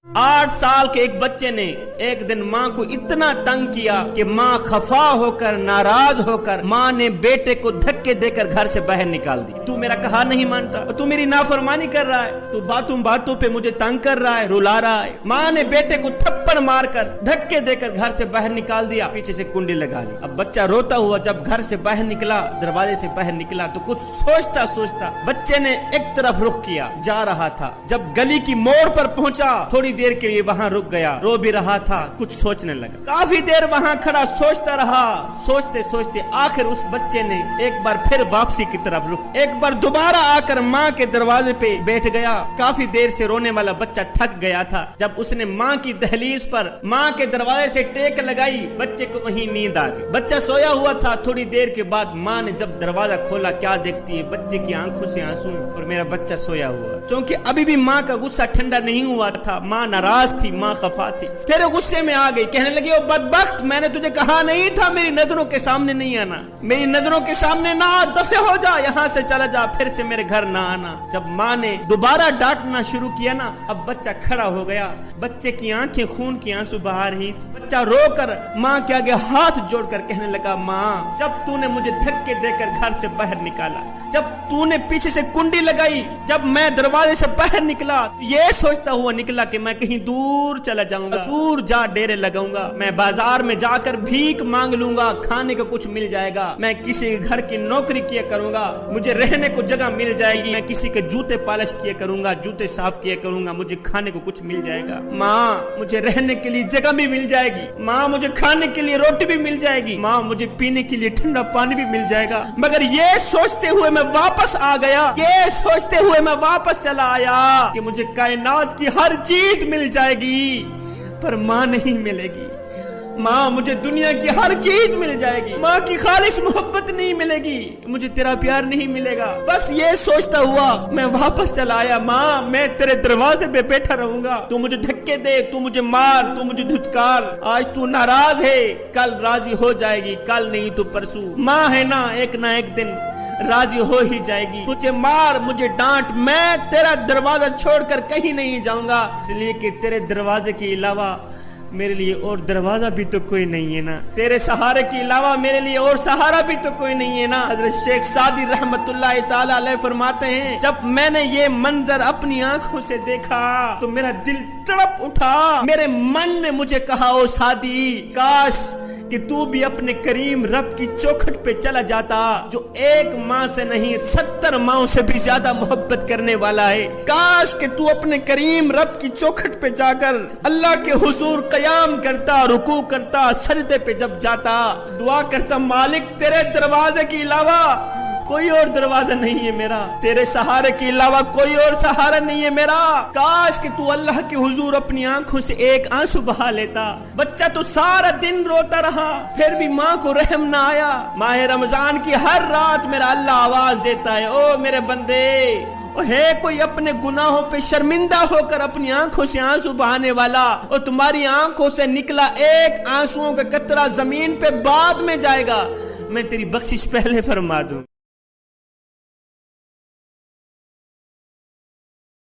8 साल के एक बच्चे ने एक दिन माँ को इतना तंग किया कि माँ खफा होकर नाराज होकर माँ ने बेटे को धक्के देकर घर से बाहर निकाल दी। तू मेरा कहा नहीं मानता, तू मेरी नाफरमानी कर रहा है, तू बातों बातों पे मुझे तंग कर रहा है, रुला रहा है। माँ ने बेटे को थप्पड़ मारकर धक्के देकर घर से बाहर निकाल दिया, पीछे से कुंडी लगा ली। अब बच्चा रोता हुआ जब घर से बाहर निकला, दरवाजे से बाहर निकला तो कुछ सोचता सोचता बच्चे ने एक तरफ रुख किया, जा रहा था। जब गली की मोड़ पर पहुंचा, थोड़ी देर के लिए वहां रुक गया, रो भी रहा था, कुछ सोचने लगा। काफी देर वहां खड़ा सोचता रहा, सोचते सोचते आखिर उस बच्चे ने एक बार फिर वापसी की तरफ रुख, एक बार दोबारा आकर माँ के दरवाजे पे बैठ गया। काफी देर से रोने वाला बच्चा थक गया था। जब उसने माँ की दहलीज पर माँ के दरवाजे से टेक लगाई, बच्चे को वहीं नींद आ गई। बच्चा सोया हुआ था। थोड़ी देर के बाद माँ ने जब दरवाजा खोला, क्या देखती है, बच्चे की आंखों से आंसू और मेरा बच्चा सोया हुआ। क्योंकि अभी भी माँ का गुस्सा ठंडा नहीं हुआ था, माँ नाराज थी, माँ खफा थी। फिर गुस्से में आ गई, कहने लगी, ओ बदबख्त, मैंने तुझे कहा नहीं था मेरी नजरों के सामने नहीं आना, मेरी नजरों के सामने ना, दफे हो जा, यहाँ से चला जा, फिर से मेरे घर ना आना। जब माँ ने दोबारा डांटना शुरू किया ना, अब बच्चा खड़ा हो गया। बच्चे की आंखें खून की आंसू बहा रही थी। बच्चा रोकर माँ के आगे हाथ जोड़कर कहने लगा, माँ, जब तूने मुझे धक्के देकर घर से बाहर निकाला, जब तूने पीछे से कुंडी लगाई, जब मैं दरवाजे से बाहर निकला, ये सोचता हुआ निकला कि मैं कहीं दूर चला जाऊंगा, दूर जा डेरे लगाऊंगा, मैं बाजार में जाकर भीख मांग लूंगा, खाने को कुछ मिल जाएगा, मैं किसी घर की नौकरी किया करूंगा, मुझे रहने को जगह मिल जाएगी, मैं किसी के जूते पॉलिश किया करूंगा, जूते साफ किया करूंगा, मुझे खाने को कुछ मिल जाएगा। माँ, मुझे रहने के लिए जगह भी मिल जाएगी, माँ, मुझे खाने के लिए रोटी भी मिल जाएगी, माँ, मुझे पीने के लिए ठंडा पानी भी मिल जाएगा। मगर ये सोचते हुए मैं वापस आ गया, ये सोचते हुए मैं वापस चला आया कि मुझे कायनात की हर चीज मिल जाएगी, पर माँ नहीं मिलेगी। माँ, मुझे दुनिया की हर चीज मिल जाएगी, माँ की खालिश मोहब्बत नहीं मिलेगी, मुझे तेरा प्यार नहीं मिलेगा। बस ये सोचता हुआ मैं वापस चला आया। माँ, मैं तेरे दरवाजे पे बैठा रहूंगा, तू मुझे धक्के दे, तू मुझे मार, तू मुझे धुतकार, आज तू नाराज है, कल राजी हो जाएगी, कल नहीं तो परसों। माँ है ना एक दिन राजी हो ही जाएगी। मुझे मार, मुझे डांट, मैं तेरा दरवाजा छोड़कर कहीं नहीं जाऊंगा, इसलिए कि तेरे दरवाजे के अलावा मेरे लिए और दरवाजा भी तो कोई नहीं है ना, तेरे सहारे के अलावा मेरे लिए और सहारा भी तो कोई नहीं है ना। हजरत शेख सादी रहमतुल्लाह ताला अलैह फरमाते हैं, जब मैंने ये मंजर अपनी आंखों से देखा तो मेरा दिल तड़प उठा, मेरे मन ने मुझे कहा, ओ सादी, काश कि तू भी अपने करीम रब की चौखट पे चला जाता, जो एक माँ से नहीं 70 माँओं से भी ज्यादा मोहब्बत करने वाला है। काश कि तू अपने करीम रब की चौखट पे जाकर अल्लाह के हुजूर कयाम करता, रुकू करता, सजदे पे जब जाता, दुआ करता, मालिक, तेरे दरवाजे के अलावा कोई और दरवाजा नहीं है मेरा, तेरे सहारे के अलावा कोई और सहारा नहीं है मेरा। काश कि तू अल्लाह के हुजूर अपनी आंखों से एक आंसू बहा लेता। बच्चा तो सारा दिन रोता रहा, फिर भी माँ को रहम ना आया। माह रमजान की हर रात मेरा अल्लाह आवाज देता है, ओ मेरे बंदे, है कोई अपने गुनाहों पे शर्मिंदा होकर अपनी आंखों से आंसू बहाने वाला, और तुम्हारी आंखों से निकला एक आंसुओं का कतरा जमीन पे बाद में जाएगा, मैं तेरी बख्शिश पहले फरमा दूं।